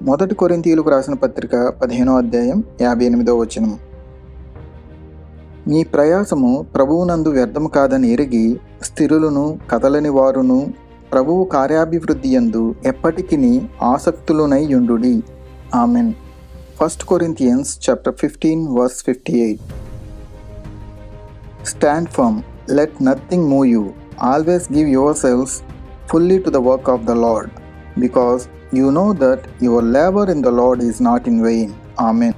మొదటి కొరింథీయులకు రాసిన పత్రిక 15వ అధ్యాయం 58వ వచనం. మీ ప్రయాసము ప్రభువునందు వ్యర్థము కాదని ఎరిగి స్థిరులను కదలని వారును ప్రభువు కార్యాభివృద్ధి యందు ఎప్పటికిని ఆసక్తులునై యుండుడి. Amen. 1 Corinthians chapter 15 verse 58. Stand firm, let nothing move you. Always give yourselves fully to the work of the Lord, because you know that your labor in the Lord is not in vain. Amen.